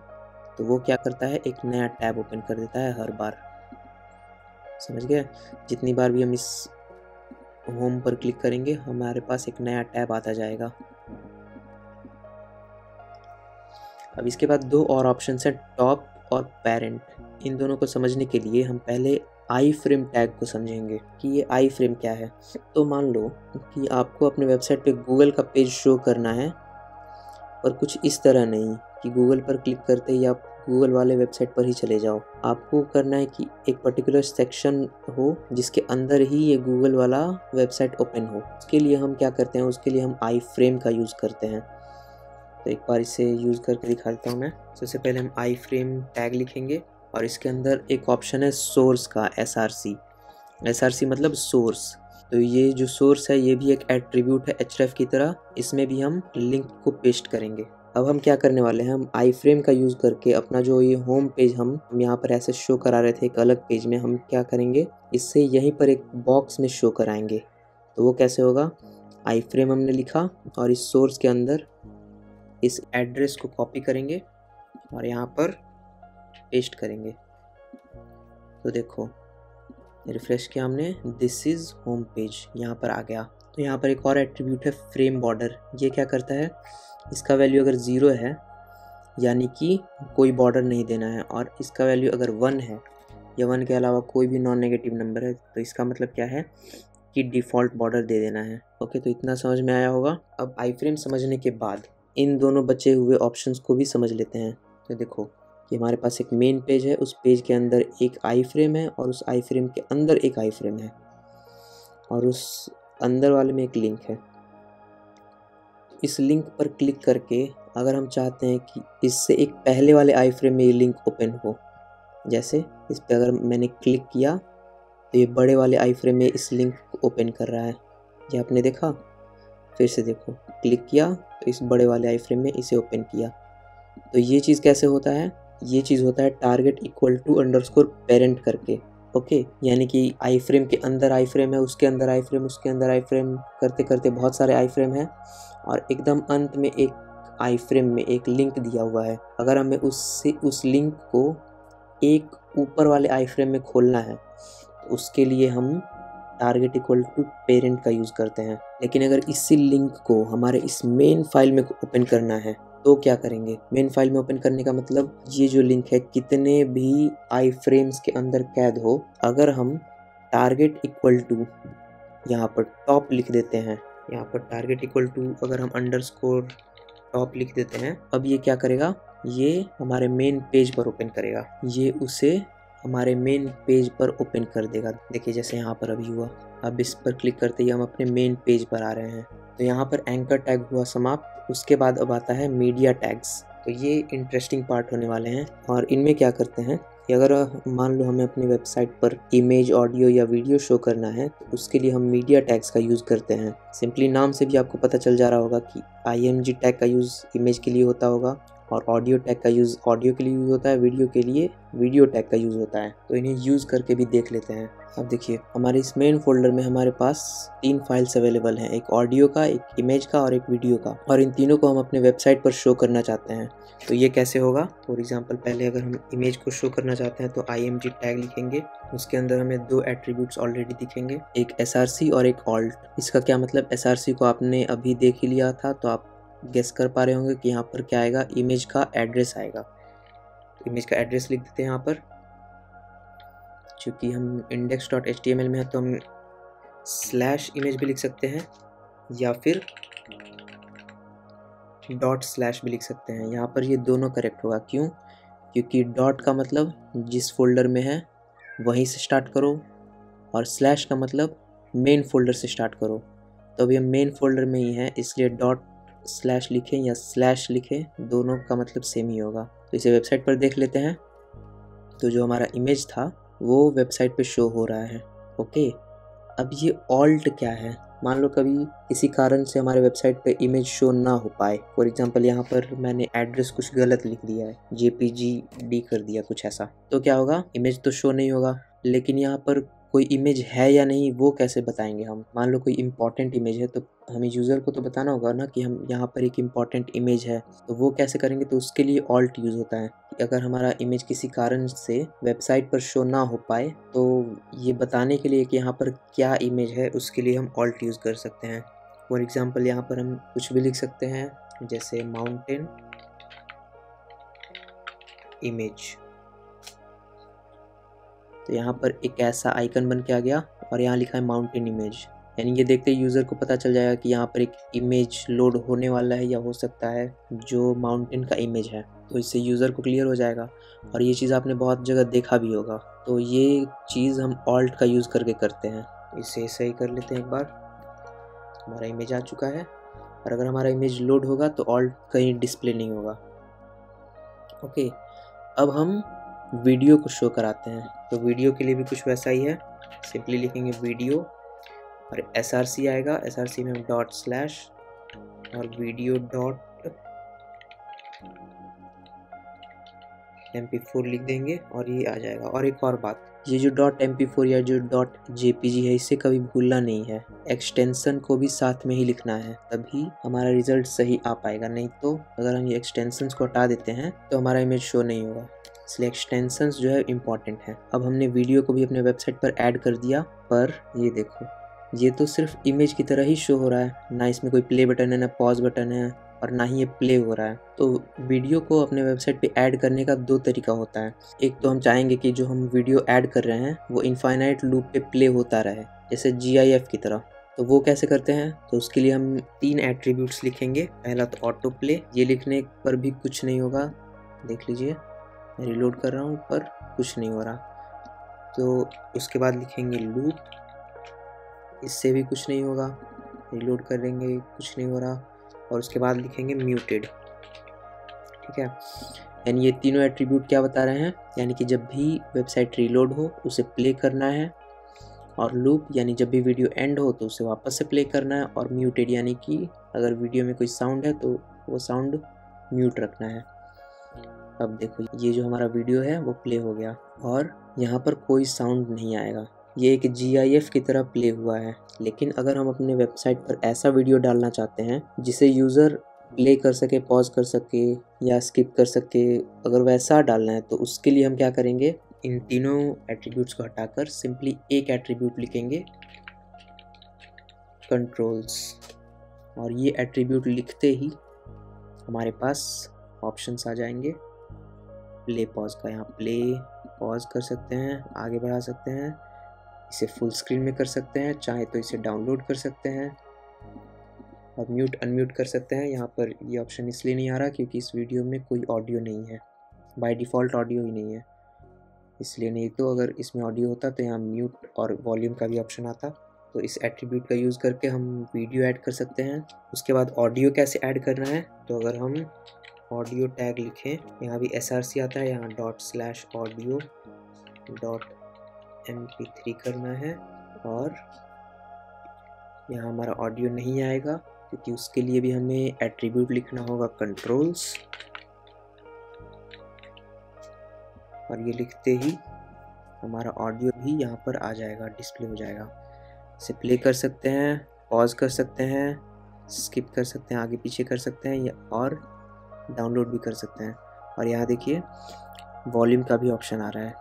तो वो क्या करता है, एक नया टैब ओपन कर देता है हर बार। समझ गए, जितनी बार भी हम इस होम पर क्लिक करेंगे हमारे पास एक नया टैब आता जाएगा। अब इसके बाद 2 और ऑप्शन है, टॉप और पेरेंट। इन दोनों को समझने के लिए हम पहले आई फ्रेम टैग को समझेंगे कि ये आई फ्रेम क्या है। तो मान लो कि आपको अपने वेबसाइट पे गूगल का पेज शो करना है, और कुछ इस तरह नहीं कि गूगल पर क्लिक करते ही आप गूगल वाले वेबसाइट पर ही चले जाओ। आपको करना है कि एक पर्टिकुलर सेक्शन हो जिसके अंदर ही ये गूगल वाला वेबसाइट ओपन हो। उसके लिए हम क्या करते हैं, उसके लिए हम आई फ्रेम का यूज़ करते हैं। तो एक बार इसे यूज़ करके दिखा देता हूँ मैं। सबसे पहले हम आई फ्रेम टैग लिखेंगे और इसके अंदर एक ऑप्शन है सोर्स का, SRC मतलब सोर्स। तो ये जो सोर्स है ये भी एक एट्रीब्यूट है href की तरह, इसमें भी हम लिंक को पेस्ट करेंगे। अब हम क्या करने वाले हैं, हम आई फ्रेम का यूज़ करके अपना जो ये होम पेज हम यहाँ पर ऐसे शो करा रहे थे एक अलग पेज में, हम क्या करेंगे, इससे यहीं पर एक बॉक्स में शो कराएंगे। तो वो कैसे होगा, आई फ्रेम हमने लिखा और इस सोर्स के अंदर इस एड्रेस को कॉपी करेंगे और यहाँ पर पेस्ट करेंगे। तो देखो, रिफ्रेश किया हमने, दिस इज़ होम पेज, यहाँ पर आ गया। तो यहाँ पर एक और एट्रीब्यूट है फ्रेम बॉर्डर। ये क्या करता है, इसका वैल्यू अगर 0 है यानी कि कोई बॉर्डर नहीं देना है, और इसका वैल्यू अगर 1 है या 1 के अलावा कोई भी नॉन नेगेटिव नंबर है तो इसका मतलब क्या है कि डिफ़ॉल्ट बॉर्डर दे देना है। ओके, तो इतना समझ में आया होगा। अब आई फ्रेम समझने के बाद इन दोनों बचे हुए ऑप्शंस को भी समझ लेते हैं। तो देखो कि हमारे पास एक मेन पेज है, उस पेज के अंदर एक आई फ्रेम है और उस आई फ्रेम के अंदर एक आई फ्रेम है और उस अंदर वाले में एक लिंक है। इस लिंक पर क्लिक करके अगर हम चाहते हैं कि इससे एक पहले वाले आई फ्रेम में ये लिंक ओपन हो, जैसे इस पर अगर मैंने क्लिक किया तो ये बड़े वाले आई फ्रेम में इस लिंक को ओपन कर रहा है। ये आपने देखा, फिर से देखो, क्लिक किया तो इस बड़े वाले आई फ्रेम में इसे ओपन किया। तो ये चीज़ कैसे होता है, ये चीज़ होता है target equal to underscore parent करके। ओके, यानी कि आई फ्रेम के अंदर आई फ्रेम है, उसके अंदर आई फ्रेम, उसके अंदर आई फ्रेम, करते करते बहुत सारे आई फ्रेम हैं और एकदम अंत में एक आई फ्रेम में एक लिंक दिया हुआ है। अगर हमें उस लिंक को एक ऊपर वाले आई फ्रेम में खोलना है तो उसके लिए हम टारगेट इक्वल टू पेरेंट का यूज़ करते हैं। लेकिन अगर इसी लिंक को हमारे इस मेन फाइल में ओपन करना है तो क्या करेंगे, मेन फाइल में ओपन करने का मतलब ये जो लिंक है कितने भी आई फ्रेम्स के अंदर कैद हो, अगर हम टारगेट इक्वल टू यहाँ पर टॉप लिख देते हैं, यहाँ पर टारगेट इक्वल टू अगर हम अंडरस्कोर टॉप लिख देते हैं, अब ये क्या करेगा, ये हमारे मेन पेज पर ओपन करेगा, ये उसे हमारे मेन पेज पर ओपन कर देगा। देखिए जैसे यहाँ पर अभी हुआ। अब इस पर क्लिक करते ही हम अपने मेन पेज पर आ रहे हैं। तो यहाँ पर एंकर टैग हुआ समाप्त। उसके बाद अब आता है मीडिया टैग्स। तो ये इंटरेस्टिंग पार्ट होने वाले हैं और इनमें क्या करते हैं कि अगर मान लो हमें अपनी वेबसाइट पर इमेज, ऑडियो या वीडियो शो करना है तो उसके लिए हम मीडिया टैग्स का यूज़ करते हैं। सिंपली नाम से भी आपको पता चल जा रहा होगा कि IMG टैग का यूज़ इमेज के लिए होता होगा और ऑडियो टैग का यूज़ ऑडियो के लिए यूज़ होता है, वीडियो के लिए वीडियो टैग का यूज़ होता है। तो इन्हें यूज़ करके भी देख लेते हैं। अब देखिए हमारे इस मेन फोल्डर में हमारे पास 3 फाइल्स अवेलेबल हैं, एक ऑडियो का, एक इमेज का और एक वीडियो का, और इन तीनों को हम अपने वेबसाइट पर शो करना चाहते हैं। तो ये कैसे होगा? फॉर एग्जांपल पहले अगर हम इमेज को शो करना चाहते हैं तो IMG टैग लिखेंगे, उसके अंदर हमें 2 एट्रीब्यूट्स ऑलरेडी दिखेंगे, एक SRC और एक ऑल्ट। इसका क्या मतलब? SRC को आपने अभी देख ही लिया था तो आप गेस कर पा रहे होंगे कि यहाँ पर क्या आएगा, इमेज का एड्रेस आएगा। इमेज का एड्रेस लिख देते हैं यहाँ पर। चूँकि हम index.html में है तो हम /image भी लिख सकते हैं या फिर ./ भी लिख सकते हैं। यहाँ पर ये दोनों करेक्ट होगा। क्यों? क्योंकि डॉट का मतलब जिस फोल्डर में है वहीं से स्टार्ट करो और स्लैश का मतलब मेन फोल्डर से स्टार्ट करो। तो अभी हम मेन फोल्डर में ही हैं, इसलिए ./ लिखें या / लिखें, दोनों का मतलब सेम ही होगा। तो इसे वेबसाइट पर देख लेते हैं। तो जो हमारा इमेज था वो वेबसाइट पे शो हो रहा है। ओके, अब ये ऑल्ट क्या है? मान लो कभी किसी कारण से हमारे वेबसाइट पे इमेज शो ना हो पाए। फॉर एग्जांपल यहाँ पर मैंने एड्रेस कुछ गलत लिख दिया है, JPGD कर दिया कुछ ऐसा, तो क्या होगा? इमेज तो शो नहीं होगा। लेकिन यहाँ पर कोई इमेज है या नहीं वो कैसे बताएंगे हम? मान लो कोई इंपॉर्टेंट इमेज है तो हमें यूज़र को तो बताना होगा ना कि हम यहाँ पर एक इम्पॉर्टेंट इमेज है, तो वो कैसे करेंगे? तो उसके लिए ऑल्ट यूज़ होता है। अगर हमारा इमेज किसी कारण से वेबसाइट पर शो ना हो पाए तो ये बताने के लिए कि यहाँ पर क्या इमेज है उसके लिए हम ऑल्ट यूज़ कर सकते हैं। फॉर एग्जांपल यहाँ पर हम कुछ भी लिख सकते हैं, जैसे माउंटेन इमेज। तो यहाँ पर एक ऐसा आइकन बन के आ गया और यहाँ लिखा है माउंटेन इमेज, यानी ये देखते ही यूज़र को पता चल जाएगा कि यहाँ पर एक इमेज लोड होने वाला है या हो सकता है जो माउंटेन का इमेज है। तो इससे यूज़र को क्लियर हो जाएगा और ये चीज़ आपने बहुत जगह देखा भी होगा। तो ये चीज़ हम ऑल्ट का यूज़ करके करते हैं। इसे सही कर लेते हैं एक बार। हमारा इमेज आ चुका है और अगर हमारा इमेज लोड होगा तो ऑल्ट कहीं डिस्प्ले नहीं होगा। ओके, अब हम वीडियो को शो कराते हैं। तो वीडियो के लिए भी कुछ वैसा ही है, सिंपली लिखेंगे वीडियो और SRC आएगा, SRC में हम ./ और वीडियो .mp4 लिख देंगे और ये आ जाएगा। और एक और बात, ये जो .mp4 या जो .jpg है इसे कभी भूलना नहीं है, एक्सटेंशन को भी साथ में ही लिखना है, तभी हमारा रिजल्ट सही आ पाएगा। नहीं तो अगर हम ये एक्सटेंशंस को हटा देते हैं तो हमारा इमेज शो नहीं होगा। इसलिए एक्सटेंशंस जो है इम्पॉर्टेंट है। अब हमने वीडियो को भी अपने वेबसाइट पर ऐड कर दिया, पर ये देखो ये तो सिर्फ इमेज की तरह ही शो हो रहा है, ना इसमें कोई प्ले बटन है, ना पॉज बटन है और ना ही ये प्ले हो रहा है। तो वीडियो को अपने वेबसाइट पे ऐड करने का 2 तरीका होता है। एक तो हम चाहेंगे कि जो हम वीडियो ऐड कर रहे हैं वो इनफाइनाइट लूप पे प्ले होता रहे, जैसे GIF की तरह। तो वो कैसे करते हैं? तो उसके लिए हम 3 एट्रीब्यूट्स लिखेंगे। पहला तो ऑटो प्ले, ये लिखने पर भी कुछ नहीं होगा, देख लीजिए मैं रिलोड कर रहा हूँ पर कुछ नहीं हो रहा। तो उसके बाद लिखेंगे लूप, इससे भी कुछ नहीं होगा, रिलोड करेंगे कुछ नहीं हो रहा। और उसके बाद लिखेंगे म्यूटेड। ठीक है, यानी ये तीनों एट्रीब्यूट क्या बता रहे हैं? यानी कि जब भी वेबसाइट रीलोड हो उसे प्ले करना है, और लूप यानी जब भी वीडियो एंड हो तो उसे वापस से प्ले करना है, और म्यूटेड यानी कि अगर वीडियो में कोई साउंड है तो वो साउंड म्यूट रखना है। अब देखो ये जो हमारा वीडियो है वो प्ले हो गया और यहाँ पर कोई साउंड नहीं आएगा, ये एक GIF की तरह प्ले हुआ है। लेकिन अगर हम अपने वेबसाइट पर ऐसा वीडियो डालना चाहते हैं जिसे यूज़र प्ले कर सके, पॉज कर सके या स्किप कर सके, अगर वैसा डालना है तो उसके लिए हम क्या करेंगे? इन तीनों एट्रीब्यूट्स को हटाकर सिंपली एक एट्रीब्यूट लिखेंगे, कंट्रोल्स, और ये एट्रीब्यूट लिखते ही हमारे पास ऑप्शंस आ जाएंगे प्ले पॉज का। यहाँ प्ले पॉज कर सकते हैं, आगे बढ़ा सकते हैं, इसे फुल स्क्रीन में कर सकते हैं, चाहे तो इसे डाउनलोड कर सकते हैं और म्यूट अनम्यूट कर सकते हैं। यहाँ पर ये ऑप्शन इसलिए नहीं आ रहा क्योंकि इस वीडियो में कोई ऑडियो नहीं है, बाय डिफ़ॉल्ट ऑडियो ही नहीं है, इसलिए। नहीं तो अगर इसमें ऑडियो होता तो यहाँ म्यूट और वॉल्यूम का भी ऑप्शन आता। तो इस एट्रीब्यूट का यूज़ करके हम वीडियो ऐड कर सकते हैं। उसके बाद ऑडियो कैसे ऐड करना है? तो अगर हम ऑडियो टैग लिखें, यहाँ भी src आता है, यहाँ ./audio.mp3 करना है और यहाँ हमारा ऑडियो नहीं आएगा क्योंकि उसके लिए भी हमें एट्रीब्यूट लिखना होगा कंट्रोल्स, और ये लिखते ही हमारा ऑडियो भी यहाँ पर आ जाएगा, डिस्प्ले हो जाएगा। इसे प्ले कर सकते हैं, पॉज कर सकते हैं, स्किप कर सकते हैं, आगे पीछे कर सकते हैं और डाउनलोड भी कर सकते हैं। और यहाँ देखिए वॉल्यूम का भी ऑप्शन आ रहा है।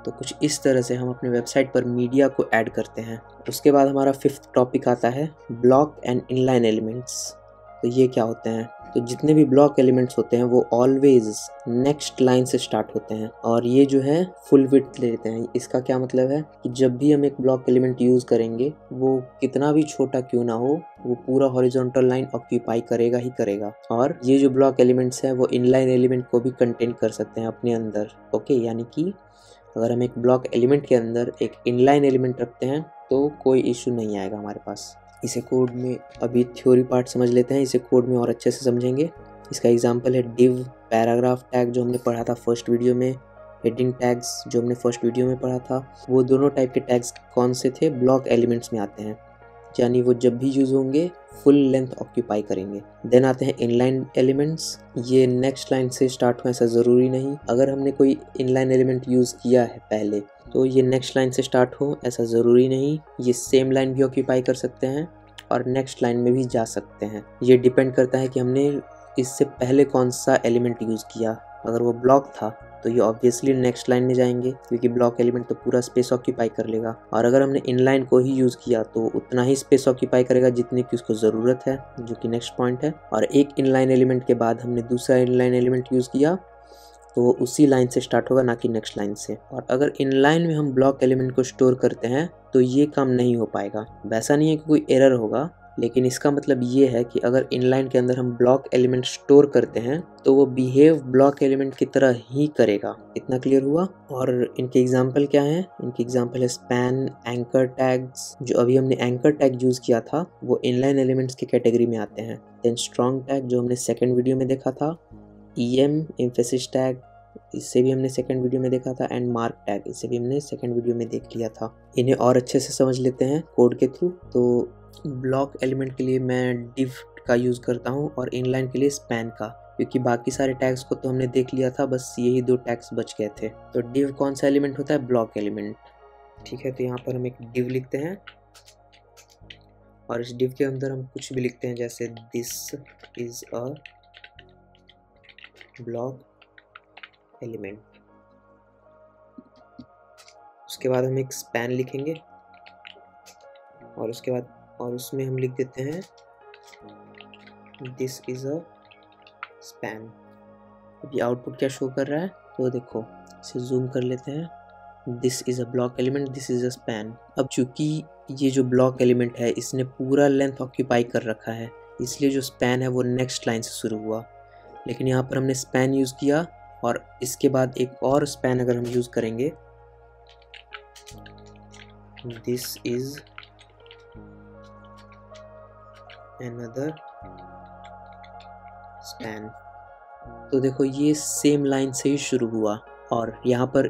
तो कुछ इस तरह से हम अपने वेबसाइट पर मीडिया को ऐड करते हैं। उसके बाद हमारा 5th टॉपिक आता है ब्लॉक एंड इनलाइन एलिमेंट्स। तो ये क्या होते हैं? तो जितने भी ब्लॉक एलिमेंट्स होते हैं वो ऑलवेज नेक्स्ट लाइन से स्टार्ट होते हैं और ये जो है फुल विड्थ लेते हैं। इसका क्या मतलब है कि जब भी हम एक ब्लॉक एलिमेंट यूज करेंगे वो कितना भी छोटा क्यों ना हो, वो पूरा हॉरिजॉन्टल लाइन ऑक्यूपाई करेगा ही करेगा। और ये जो ब्लॉक एलिमेंट्स हैं वो इनलाइन एलिमेंट को भी कंटेन कर सकते हैं अपने अंदर। ओके, यानी कि अगर हम एक ब्लॉक एलिमेंट के अंदर एक इनलाइन एलिमेंट रखते हैं तो कोई इशू नहीं आएगा हमारे पास। इसे कोड में अभी थ्योरी पार्ट समझ लेते हैं, इसे कोड में और अच्छे से समझेंगे। इसका एग्जांपल है डिव, पैराग्राफ टैग जो हमने पढ़ा था फर्स्ट वीडियो में, हेडिंग टैग्स जो हमने फर्स्ट वीडियो में पढ़ा था। वो दोनों टाइप के टैग्स कौन से थे? ब्लॉक एलिमेंट्स में आते हैं, यानी वो जब भी यूज होंगे फुल लेंथ ऑक्यूपाई करेंगे। देन आते हैं इनलाइन एलिमेंट्स। ये नेक्स्ट लाइन से स्टार्ट हो ऐसा ज़रूरी नहीं। अगर हमने कोई इनलाइन एलिमेंट यूज़ किया है पहले तो ये नेक्स्ट लाइन से स्टार्ट हो ऐसा ज़रूरी नहीं। ये सेम लाइन भी ऑक्यूपाई कर सकते हैं और नेक्स्ट लाइन में भी जा सकते हैं। ये डिपेंड करता है कि हमने इससे पहले कौन सा एलिमेंट यूज़ किया। अगर वो ब्लॉक था तो ये ऑब्वियसली नेक्स्ट लाइन में जाएंगे क्योंकि ब्लॉक एलिमेंट तो पूरा स्पेस ऑक्यूपाई कर लेगा। और अगर हमने इनलाइन को ही यूज़ किया तो उतना ही स्पेस ऑक्यूपाई करेगा जितनी की उसको ज़रूरत है, जो कि नेक्स्ट पॉइंट है। और एक इनलाइन एलिमेंट के बाद हमने दूसरा इनलाइन एलिमेंट यूज़ किया तो वो उसी लाइन से स्टार्ट होगा, ना कि नेक्स्ट लाइन से। और अगर इनलाइन में हम ब्लॉक एलिमेंट को स्टोर करते हैं तो ये काम नहीं हो पाएगा। वैसा नहीं है कि कोई एरर होगा, लेकिन इसका मतलब ये है कि अगर इनलाइन के अंदर हम ब्लॉक एलिमेंट स्टोर करते हैं तो वो बिहेव ब्लॉक एलिमेंट की तरह ही करेगा। इतना क्लियर हुआ? और इनके एग्जांपल क्या हैं? इनके एग्जांपल है स्पैन, एंकर टैग्स। जो अभी हमने एंकर टैग यूज किया था वो इनलाइन एलिमेंट्स की कैटेगरी में आते हैं। देन स्ट्रॉन्ग टैग जो हमने सेकेंड वीडियो में देखा था, EM एम्फेसिस टैग इससे भी हमने सेकंड वीडियो में देखा था, एंड मार्क टैग इसे भी हमने सेकंड वीडियो में देख लिया था। इन्हें और अच्छे से समझ लेते हैं कोड के थ्रू। तो ब्लॉक एलिमेंट के लिए मैं डिव का यूज़ करता हूँ और इनलाइन के लिए स्पैन का, क्योंकि बाकी सारे टैग्स को तो हमने देख लिया था, बस यही 2 टैग्स बच गए थे। तो डिव कौन सा एलिमेंट होता है? Block element. ठीक है, तो यहाँ पर हम एक डिव लिखते हैं और इस डिव के अंदर हम कुछ भी लिखते हैं, जैसे this is a block element. उसके बाद हम एक स्पैन लिखेंगे और उसके बाद उसमें हम लिख देते हैं दिस इज अ स्पैन। अभी आउटपुट क्या शो कर रहा है तो देखो, इसे जूम कर लेते हैं। This is a block element, this is a span. अब चूंकि ये जो ब्लॉक एलिमेंट है इसने पूरा लेंथ ऑक्यूपाई कर रखा है, इसलिए जो स्पैन है वो नेक्स्ट लाइन से शुरू हुआ। लेकिन यहाँ पर हमने स्पैन यूज किया और इसके बाद एक और स्पैन अगर हम यूज करेंगे, दिस इज another स्पैन, तो देखो ये सेम लाइन से ही शुरू हुआ। और यहाँ पर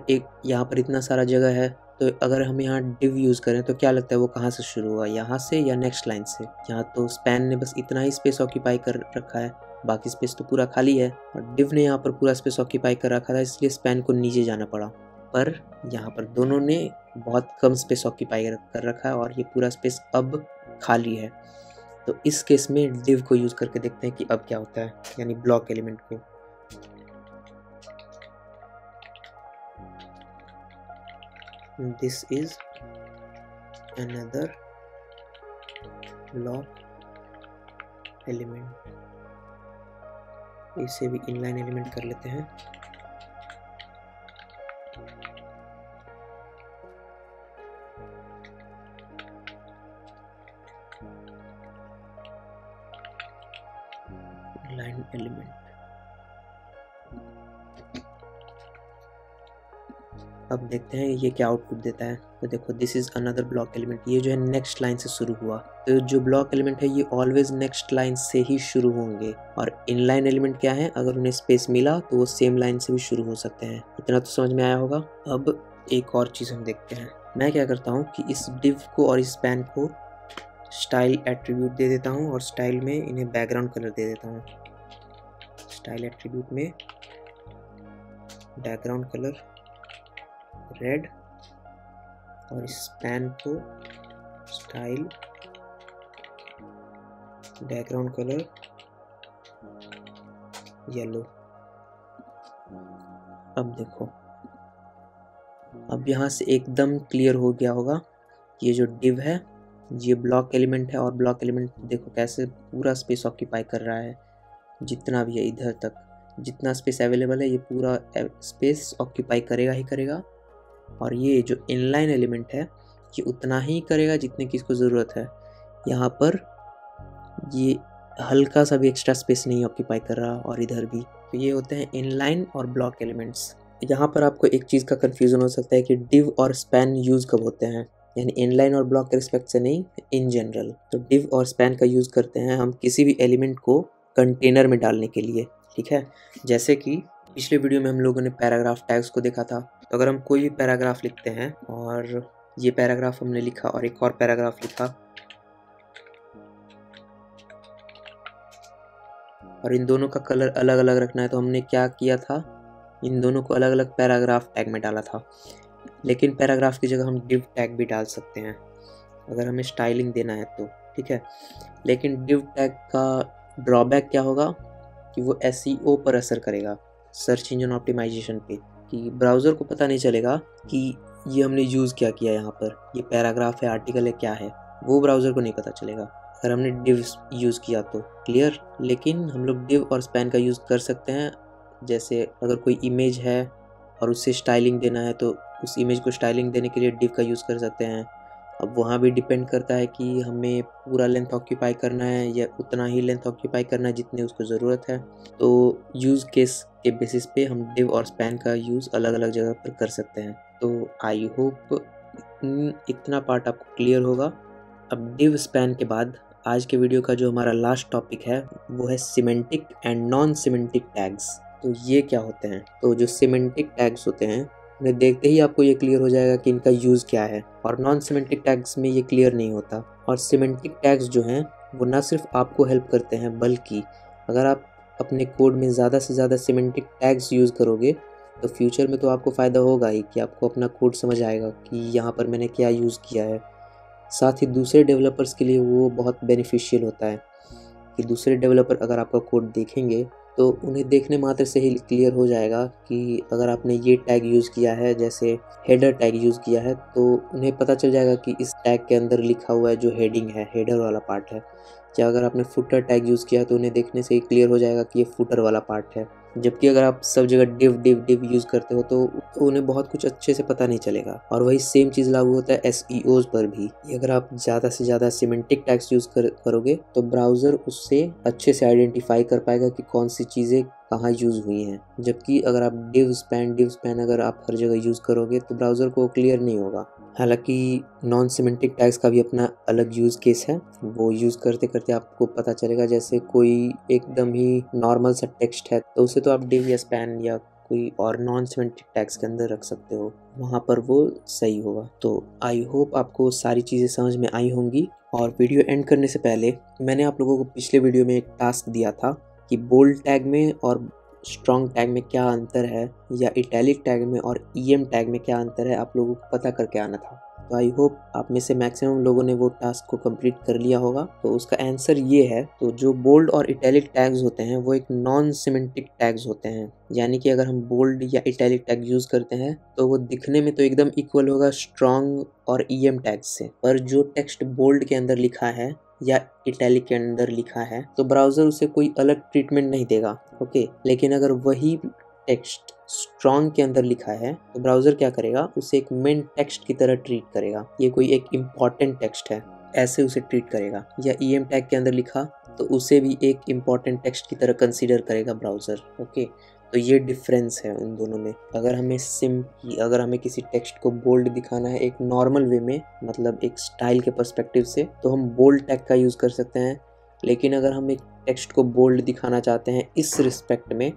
इतना सारा जगह है, तो अगर हम यहाँ डिव यूज़ करें तो क्या लगता है वो कहाँ से शुरू हुआ, यहाँ से या नेक्स्ट लाइन से? यहाँ तो स्पैन ने बस इतना ही स्पेस ऑक्यूपाई कर रखा है, बाकी स्पेस तो पूरा खाली है। और डिव ने यहाँ पर पूरा स्पेस ऑक्यूपाई कर रखा था, इसलिए स्पैन को नीचे जाना पड़ा। पर यहाँ पर दोनों ने बहुत कम स्पेस ऑक्यूपाई कर रखा है और ये पूरा स्पेस अब खाली है। तो इस केस में डिव को यूज करके देखते हैं कि अब क्या होता है, यानी ब्लॉक एलिमेंट को। This is another block element, इसे भी इनलाइन एलिमेंट कर लेते हैं। लाइन एलिमेंट अब देखते हैं ये क्या आउटपुट देता है। तो देखो this is another block element, ये जो है नेक्स्ट लाइन से शुरू हुआ। तो जो ब्लॉक एलिमेंट है ये ऑलवेज नेक्स्ट लाइन से ही शुरू होंगे, और इनलाइन एलिमेंट क्या है, अगर उन्हें स्पेस मिला तो वो सेम लाइन से भी शुरू हो सकते हैं। इतना तो समझ में आया होगा। अब एक और चीज़ हम देखते हैं। मैं क्या करता हूँ कि इस div को और इस span को स्टाइल एट्रीब्यूट दे देता हूँ, और स्टाइल में इन्हें बैकग्राउंड कलर दे देता हूँ। स्टाइल एट्रीब्यूट में बैकग्राउंड कलर रेड, और इस स्पैन को स्टाइल बैकग्राउंड कलर येलो। अब देखो, अब यहाँ से एकदम क्लियर हो गया होगा। ये जो div है ये ब्लॉक एलिमेंट है, और ब्लॉक एलिमेंट देखो कैसे पूरा स्पेस ऑक्यूपाई कर रहा है। जितना भी है इधर तक जितना स्पेस अवेलेबल है ये पूरा स्पेस ऑक्यूपाई करेगा ही करेगा। और ये जो इनलाइन एलिमेंट है ये उतना ही करेगा जितने की इसको ज़रूरत है। यहाँ पर ये हल्का सा भी एक्स्ट्रा स्पेस नहीं ऑक्यूपाई कर रहा, और इधर भी। तो ये होते हैं इनलाइन और ब्लॉक एलिमेंट्स। यहाँ पर आपको एक चीज़ का कन्फ्यूज़न हो सकता है कि div और span यूज़ कब होते हैं, यानी इनलाइन और ब्लॉक के रिस्पेक्ट से नहीं, इन जनरल। तो div और span का यूज़ करते हैं हम किसी भी एलिमेंट को कंटेनर में डालने के लिए, ठीक है। जैसे कि पिछले वीडियो में हम लोगों ने पैराग्राफ टैग्स को देखा था। तो अगर हम कोई भी पैराग्राफ लिखते हैं, और ये पैराग्राफ हमने लिखा और एक और पैराग्राफ लिखा, और इन दोनों का कलर अलग अलग रखना है, तो हमने क्या किया था, इन दोनों को अलग अलग पैराग्राफ टैग में डाला था। लेकिन पैराग्राफ की जगह हम div टैग भी डाल सकते हैं अगर हमें स्टाइलिंग देना है तो, ठीक है। लेकिन div टैग का ड्रॉबैक क्या होगा कि वो SEO पर असर करेगा, सर्च इंजन ऑप्टिमाइजेशन पे, कि ब्राउज़र को पता नहीं चलेगा कि ये हमने यूज़ क्या किया, यहाँ पर ये पैराग्राफ है, आर्टिकल है, क्या है, वो ब्राउज़र को नहीं पता चलेगा अगर हमने div यूज़ किया तो। क्लियर। लेकिन हम लोग div और span का यूज़ कर सकते हैं। जैसे अगर कोई इमेज है और उससे स्टाइलिंग देना है तो उस इमेज को स्टाइलिंग देने के लिए div का यूज़ कर सकते हैं। अब वहाँ भी डिपेंड करता है कि हमें पूरा लेंथ ऑक्यूपाई करना है या उतना ही लेंथ ऑक्यूपाई करना है जितनी उसको ज़रूरत है। तो यूज़ केस के बेसिस पे हम div और span का यूज़ अलग अलग जगह पर कर सकते हैं। तो आई होप इतना पार्ट आपको क्लियर होगा। अब div span के बाद आज के वीडियो का जो हमारा लास्ट टॉपिक है वो है semantic and non semantic tags. तो ये क्या होते हैं? तो जो सिमेंटिक टैग्स होते हैं उन्हें देखते ही आपको ये क्लियर हो जाएगा कि इनका यूज़ क्या है, और नॉन सिमेंटिक टैग्स में ये क्लियर नहीं होता। और सिमेंटिक टैग्स जो हैं वो ना सिर्फ आपको हेल्प करते हैं, बल्कि अगर आप अपने कोड में ज़्यादा से ज़्यादा सिमेंटिक टैग्स यूज़ करोगे तो फ्यूचर में तो आपको फ़ायदा होगा ही, कि आपको अपना कोड समझ आएगा कि यहाँ पर मैंने क्या यूज़ किया है। साथ ही दूसरे डेवलपर्स के लिए वो बहुत बेनिफिशियल होता है कि दूसरे डेवलपर अगर आपका कोड देखेंगे तो उन्हें देखने मात्र से ही क्लियर हो जाएगा कि अगर आपने ये टैग यूज़ किया है, जैसे हेडर टैग यूज़ किया है, तो उन्हें पता चल जाएगा कि इस टैग के अंदर लिखा हुआ है जो हेडिंग है, हेडर वाला पार्ट है। या अगर आपने फुटर टैग यूज़ किया है तो उन्हें देखने से ही क्लियर हो जाएगा कि ये फुटर वाला पार्ट है। जबकि अगर आप सब जगह div यूज़ करते हो तो उन्हें बहुत कुछ अच्छे से पता नहीं चलेगा। और वही सेम चीज़ लागू होता है SEOs पर भी। अगर आप ज़्यादा से ज़्यादा सिमेंटिक टैग्स यूज़ करोगे तो ब्राउज़र उससे अच्छे से आइडेंटिफाई कर पाएगा कि कौन सी चीज़ें कहाँ यूज़ हुई हैं। जबकि अगर आप div span अगर आप हर जगह यूज़ करोगे तो ब्राउज़र को क्लियर नहीं होगा। हालांकि नॉन सिमेंटिक टैग्स का भी अपना अलग यूज़ केस है, वो यूज़ करते करते आपको पता चलेगा। जैसे कोई एकदम ही नॉर्मल सा टेक्स्ट है तो उसे तो आप div या span या कोई और नॉन सिमेंटिक टैग्स के अंदर रख सकते हो, वहाँ पर वो सही होगा। तो आई होप आपको सारी चीज़ें समझ में आई होंगी। और वीडियो एंड करने से पहले मैंने आप लोगों को पिछले वीडियो में एक टास्क दिया था कि बोल्ड टैग में और स्ट्रॉन्ग टैग में क्या अंतर है, या इटैलिक टैग में और EM टैग में क्या अंतर है, आप लोगों को पता करके आना था। तो आई होप आप में से मैक्सिमम लोगों ने वो टास्क को कंप्लीट कर लिया होगा। तो उसका आंसर ये है, तो जो बोल्ड और इटैलिक टैग्स होते हैं वो एक नॉन सिमेंटिक टैग्स होते हैं। यानी कि अगर हम बोल्ड या इटैलिक टैग यूज़ करते हैं तो वो दिखने में तो एकदम इक्वल होगा स्ट्रॉन्ग और EM टैग से, पर जो टेक्स्ट बोल्ड के अंदर लिखा है या इटैलिक के अंदर लिखा है तो ब्राउज़र उसे कोई अलग ट्रीटमेंट नहीं देगा, ओके। लेकिन अगर वही टेक्स्ट स्ट्रॉन्ग के अंदर लिखा है तो ब्राउज़र क्या करेगा, उसे एक मेन टेक्स्ट की तरह ट्रीट करेगा। ये कोई एक इम्पॉर्टेंट टेक्स्ट है ऐसे उसे ट्रीट करेगा। या EM टैग के अंदर लिखा तो उसे भी एक इम्पॉर्टेंट टेक्स्ट की तरह कंसीडर करेगा ब्राउज़र, ओके। तो ये डिफरेंस है उन दोनों में। अगर हमें किसी टेक्स्ट को बोल्ड दिखाना है एक नॉर्मल वे में, मतलब एक स्टाइल के पर्सपेक्टिव से, तो हम बोल्ड टैग का यूज़ कर सकते हैं। लेकिन अगर हम एक टेक्स्ट को बोल्ड दिखाना चाहते हैं इस रिस्पेक्ट में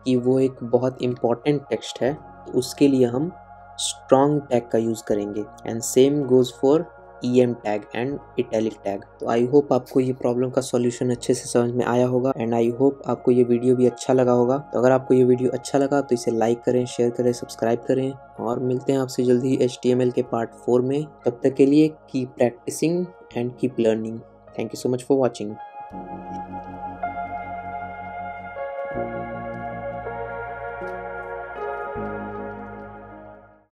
कि वो एक बहुत इम्पॉर्टेंट टेक्स्ट है, तो उसके लिए हम स्ट्रॉन्ग टैग का यूज़ करेंगे। And same goes for EM tag and italic tag. तो आई होप आपको ये प्रॉब्लम का सॉल्यूशन अच्छे से समझ में आया होगा, एंड आई होप आपको ये वीडियो भी अच्छा लगा होगा। तो अगर आपको ये वीडियो अच्छा लगा तो इसे लाइक करें, शेयर करें, सब्सक्राइब करें, और मिलते हैं आपसे जल्दी ही HTML के पार्ट 4 में। तब तक के लिए keep practicing and keep learning. Thank you so much for watching.